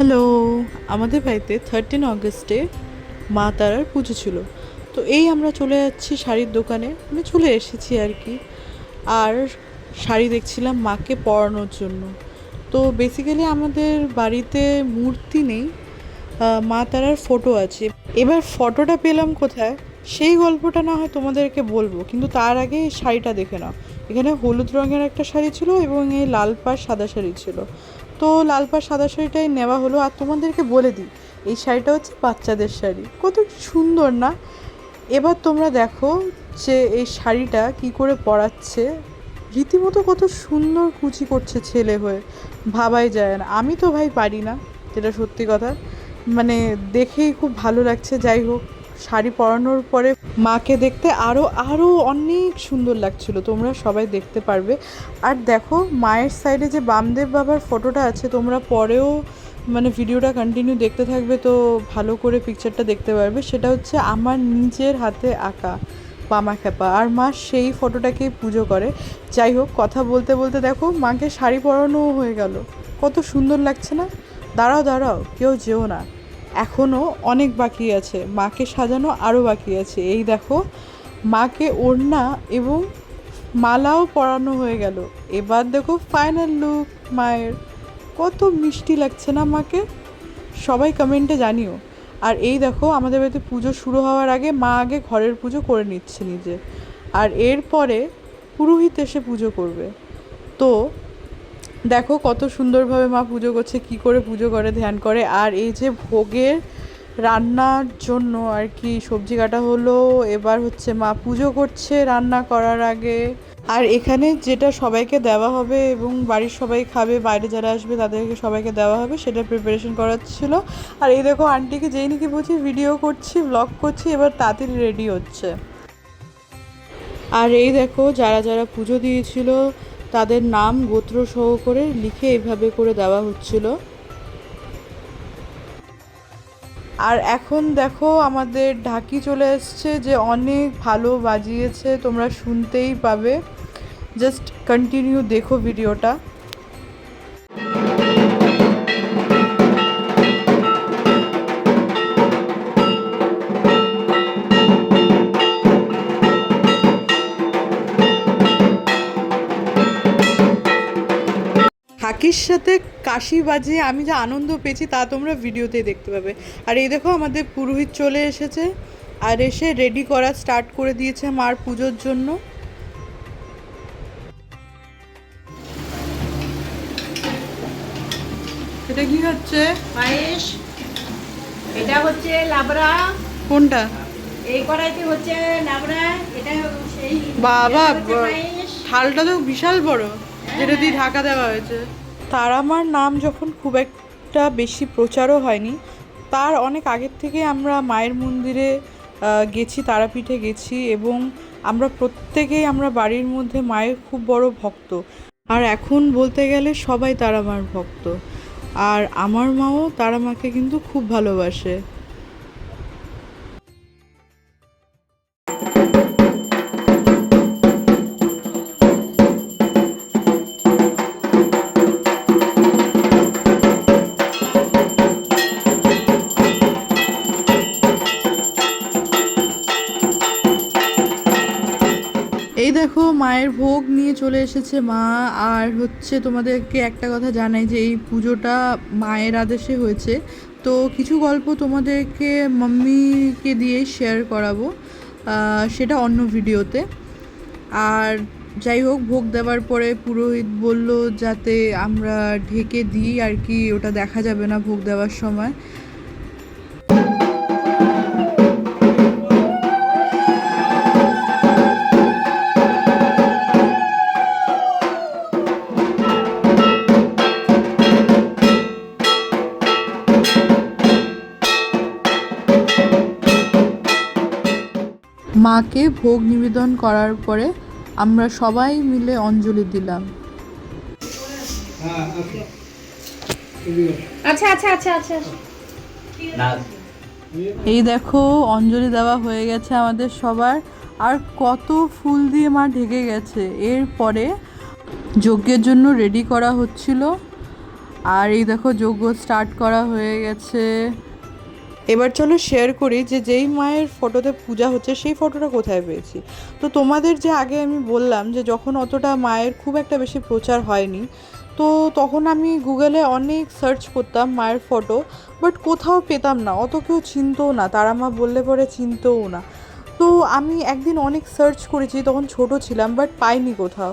Hello, আমাদের বাড়িতে 13 আগস্টে মা তারার পুজো ছিল। তো এই আমরা চলে যাচ্ছি শাড়ির দোকানে, মানে চলে এসেছি আর কি। আর শাড়ি দেখছিলাম মাকে পরানোর জন্য। তো বেসিক্যালি আমাদের বাড়িতে মূর্তি নেই, মা তারার ফটো আছে। এবার ফটোটা পেলাম কোথায় সেই গল্পটা না হয় তোমাদেরকে বলবো, কিন্তু তার আগে এই শাড়িটা দেখে নাও। এখানে হলুদ রঙের একটা শাড়ি ছিল এবং এই লাল পাড় সাদা শাড়ি ছিল। তো লাল পাড় সাদা শাড়িটাই নেওয়া হলো। আর তোমাদেরকে বলে দিই, এই শাড়িটা হচ্ছে বাচ্চাদের শাড়ি, কত সুন্দর না? এবার তোমরা দেখো যে এই শাড়িটা কি করে পরাচ্ছে, রীতিমতো কত সুন্দর কুচি করছে ছেলে হয়ে, ভাবাই যায় না। আমি তো ভাই পারি না, যেটা সত্যি কথা। মানে দেখেই খুব ভালো লাগছে। যাই হোক, শাড়ি পরানোর পরে মাকে দেখতে আরও আরও অনেক সুন্দর লাগছিল, তোমরা সবাই দেখতে পারবে। আর দেখো মায়ের সাইডে যে বামদেব বাবার ফটোটা আছে, তোমরা পরেও মানে ভিডিওটা কন্টিনিউ দেখতে থাকবে তো ভালো করে পিকচারটা দেখতে পারবে। সেটা হচ্ছে আমার নিজের হাতে আঁকা বামা খ্যাপা, আর মা সেই ফটোটাকেই পুজো করে। যাই হোক, কথা বলতে বলতে দেখো মাকে শাড়ি পরানোও হয়ে গেল, কত সুন্দর লাগছে না? দাঁড়াও দাঁড়াও, কেউ যেও না, এখনও অনেক বাকি আছে, মাকে সাজানো আরও বাকি আছে। এই দেখো মাকে ওড়না এবং মালাও পরানো হয়ে গেল। এবার দেখো ফাইনাল লুক মায়ের, কত মিষ্টি লাগছে না মাকে? সবাই কমেন্টে জানিও। আর এই দেখো আমাদের বাড়িতে পুজো শুরু হওয়ার আগে মা আগে ঘরের পুজো করে নিচ্ছে নিজে, আর এরপরে পুরোহিত এসে পুজো করবে। তো দেখো কত সুন্দরভাবে মা পুজো করছে, কি করে পুজো করে, ধ্যান করে। আর এই যে ভোগের রান্নার জন্য আর কি সবজি কাটা হলো, এবার হচ্ছে মা পুজো করছে রান্না করার আগে। আর এখানে যেটা সবাইকে দেওয়া হবে এবং বাড়ির সবাই খাবে, বাইরে যারা আসবে তাদেরকে সবাইকে দেওয়া হবে, সেটা প্রিপারেশন করাচ্ছিল। আর এই দেখো আন্টিকে যেই নাকি বলছি ভিডিও করছি, ব্লগ করছি, এবার তাড়াতাড়ি রেডি হচ্ছে। আর এই দেখো যারা যারা পুজো দিয়েছিল তাদের নাম গোত্র সহ করে লিখে এইভাবে করে দেওয়া হচ্ছিল। আর এখন দেখো আমাদের ঢাকি চলে এসছে, যে অনেক ভালো বাজিয়েছে, তোমরা শুনতেই পাবে। জাস্ট কন্টিনিউ দেখো ভিডিওটা। ঢাকির সাথে কাশি বাজিয়ে আমি যা আনন্দ পেয়েছি তা তোমরা ভিডিওতেই দেখতে পাবে। আর এই দেখো আমাদের পুরোহিত চলে এসেছে, আর এসে রেডি করা স্টার্ট করে দিয়েছে মার পুজোর জন্য। এটা কি হচ্ছে? পায়েস। এটা হচ্ছে লাবড়া। কোনটা? এই কড়াইতে হচ্ছে লাবড়া। এটা সেই বাবা, এটা হচ্ছে পায়েস। থালটা তো বিশাল বড়, যেটা দিয়ে ঢাকা দেওয়া হয়েছে। তারামার নাম যখন খুব একটা বেশি প্রচারও হয়নি, তার অনেক আগের থেকে আমরা মায়ের মন্দিরে গেছি, তারাপীঠে গেছি, এবং আমরা প্রত্যেকেই আমরা বাড়ির মধ্যে মায়ের খুব বড় ভক্ত। আর এখন বলতে গেলে সবাই তারামার ভক্ত। আর আমার মাও তারামাকে কিন্তু খুব ভালোবাসে। এই দেখো মায়ের ভোগ নিয়ে চলে এসেছে মা। আর হচ্ছে তোমাদেরকে একটা কথা জানাই যে এই পুজোটা মায়ের আদেশে হয়েছে। তো কিছু গল্প তোমাদেরকে মাম্মিকে দিয়ে শেয়ার করাবো, সেটা অন্য ভিডিওতে। আর যাই হোক, ভোগ দেওয়ার পরে পুরোহিত বলল যাতে আমরা ঢেকে দিই আর কি, ওটা দেখা যাবে না ভোগ দেওয়ার সময়। মাকে ভোগ নিবেদন করার পরে আমরা সবাই মিলে অঞ্জলি দিলাম। আচ্ছা আচ্ছা আচ্ছা আচ্ছা। এই দেখো অঞ্জলি দেওয়া হয়ে গেছে আমাদের সবার, আর কত ফুল দিয়ে মা ঢেকে গেছে। এরপরে যজ্ঞের জন্য রেডি করা হচ্ছিল। আর এই দেখো যজ্ঞ স্টার্ট করা হয়ে গেছে। এবার চলো শেয়ার করি যে যেই মায়ের ফটোতে পূজা হচ্ছে সেই ফটোটা কোথায় পেয়েছি। তো তোমাদের যে আগে আমি বললাম যে যখন অতটা মায়ের খুব একটা বেশি প্রচার হয়নি, তো তখন আমি গুগলে অনেক সার্চ করতাম মায়ের ফটো, বাট কোথাও পেতাম না, অত কেউ চিনতও না, তারা মা বললে পরে চিনতও না। তো আমি একদিন অনেক সার্চ করেছি, তখন ছোট ছিলাম, বাট পাইনি কোথাও।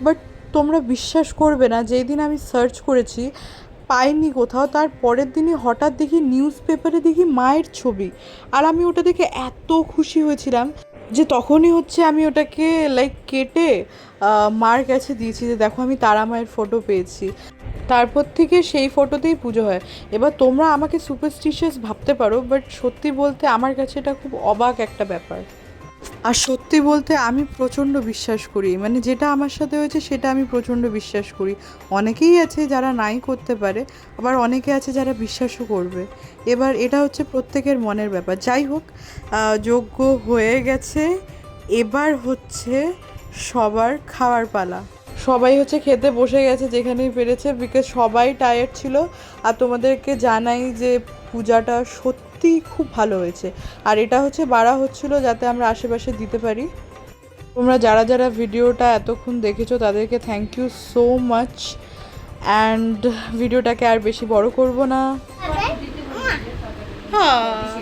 বাট তোমরা বিশ্বাস করবে না, যেই দিন আমি সার্চ করেছি পাইনি কোথাও, তার পরের দিনই হঠাৎ দেখি নিউজ পেপারে দেখি মায়ের ছবি। আর আমি ওটা দেখে এত খুশি হয়েছিলাম যে তখনই হচ্ছে আমি ওটাকে লাইক কেটে মার কাছে দিয়েছি যে দেখো আমি তারা মায়ের ফটো পেয়েছি। তারপর থেকে সেই ফটোতেই পুজো হয়। এবার তোমরা আমাকে সুপারস্টিশিয়াস ভাবতে পারো, বাট সত্যি বলতে আমার কাছে এটা খুব অবাক একটা ব্যাপার। আর সত্যি বলতে আমি প্রচণ্ড বিশ্বাস করি, মানে যেটা আমার সাথে হয়েছে সেটা আমি প্রচণ্ড বিশ্বাস করি। অনেকেই আছে যারা নাই করতে পারে, আবার অনেকে আছে যারা বিশ্বাসও করবে। এবার এটা হচ্ছে প্রত্যেকের মনের ব্যাপার। যাই হোক, যজ্ঞ হয়ে গেছে, এবার হচ্ছে সবার খাওয়ার পালা। সবাই হচ্ছে খেতে বসে গেছে যেখানেই পেরেছে, বিকজ সবাই টায়ার্ড ছিল। আর তোমাদেরকে জানাই যে পূজাটা সত্যিই খুব ভালো হয়েছে। আর এটা হচ্ছে বাড়া হচ্ছিল যাতে আমরা আশেপাশে দিতে পারি। তোমরা যারা যারা ভিডিওটা এতক্ষণ দেখেছো তাদেরকে thank you so much. And ভিডিওটাকে আর বেশি বড় করব না। হ্যাঁ।